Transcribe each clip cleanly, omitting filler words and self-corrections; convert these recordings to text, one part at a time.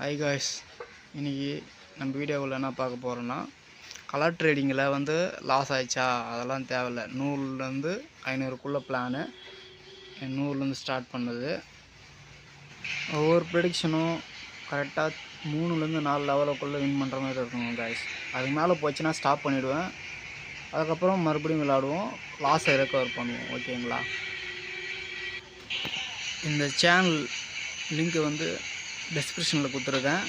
High guys, இன்றைக்கி நம்ம வீடியோவில் என்ன பார்க்க போகிறோன்னா, கலர் ட்ரேடிங்கில் லாஸ் ஆயிடுச்சா அதெல்லாம் தேவையில்லை. 100லேருந்து 500க்குள்ளே பிளானு 100லேருந்து ஸ்டார்ட் பண்ணுது. ஒவ்வொரு ப்ரெடிக்ஷனும் கரெக்டாக 3லேருந்து 4 லெவலுக்குள்ளே வின் பண்ணுற மாதிரி இருக்குங்க காய்ஸ். அதுக்கு மேலே போச்சுன்னா ஸ்டாப் பண்ணிவிடுவேன். அதுக்கப்புறம் மறுபடியும் விளாடுவோம், லாஸை ரெக்கவர் பண்ணுவோம். ஓகேங்களா? இந்த சேனல் லிங்க்கு டிஸ்கிரிப்ஷனில் கொடுத்துருக்கேன்.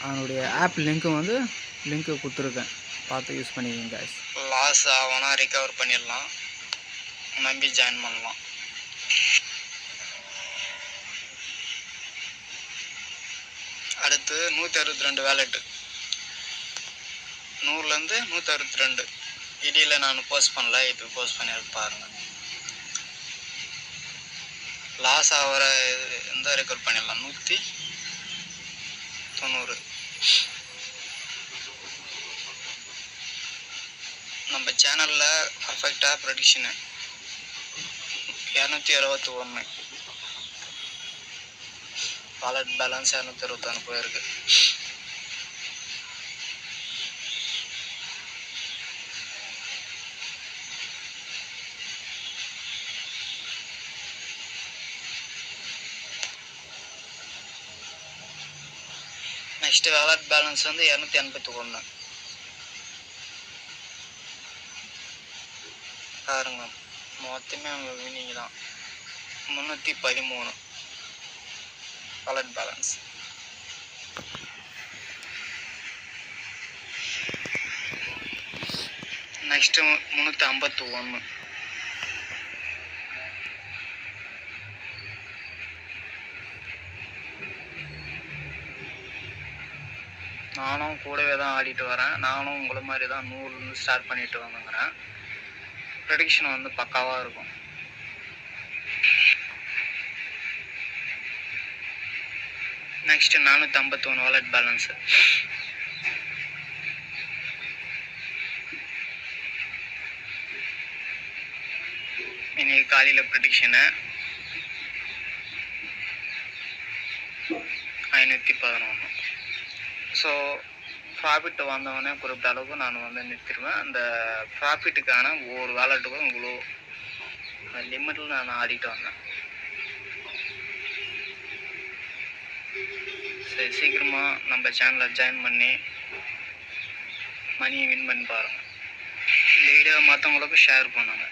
அதனுடைய ஆப் லிங்க்கு கொடுத்துருக்கேன், பார்த்து யூஸ் பண்ணிக்கோங்க காய்ஸ். லாஸ் ஆகும்னா ரிகவர் பண்ணிடலாம், நம்பி ஜாயின் பண்ணலாம். அடுத்து 162 வேலெட்டு, 100லேருந்து 162. இடையில் நான் போஸ்ட் பண்ணல, இப்போ போஸ்ட் பண்ணியிருக்கு பாருங்கள். லாஸ் ஆகிற எந்த ரெக்கார்ட் பண்ணிடலாம். 190. நம்ம சேனலில் பர்ஃபெக்டாக ப்ரெடிக்ஷனு 261. வாலெட் பேலன்ஸ் 261 போயிருக்கு. Next wallet balance 281. பாருங்க, மொத்தமே வினிங் தான். 313 வாலெட் பேலன்ஸ். நெக்ஸ்ட் 351. நானும் கூடவே தான் ஆடிட்டு வரேன். நானும் உங்களை மாதிரி தான் 100லேருந்து ஸ்டார்ட் பண்ணிட்டு வந்துங்கிறேன். ப்ரெடிக்ஷன் பக்காவாக இருக்கும். Next 451 wallet balance. இன்னைக்கு காலையில் ப்ரெடிக்ஷனு 511. ஸோ ப்ராஃபிட் வந்தவொடனே குறிப்பிட்ட அளவுக்கு நான் நிறுத்திடுவேன். அந்த ப்ராஃபிட்டுக்கான ஒவ்வொரு வேலெட்டுக்கும் இவ்வளோ லிமிட்டில் நான் ஆடிட்டு வந்தேன். சரி, சீக்கிரமாக நம்ம சேனலை ஜாயின் பண்ணி மணியை வின் பண்ணி பாருங்கள். இந்த வீடியோ மற்றவங்களுக்கு ஷேர் பண்ணுங்கள்.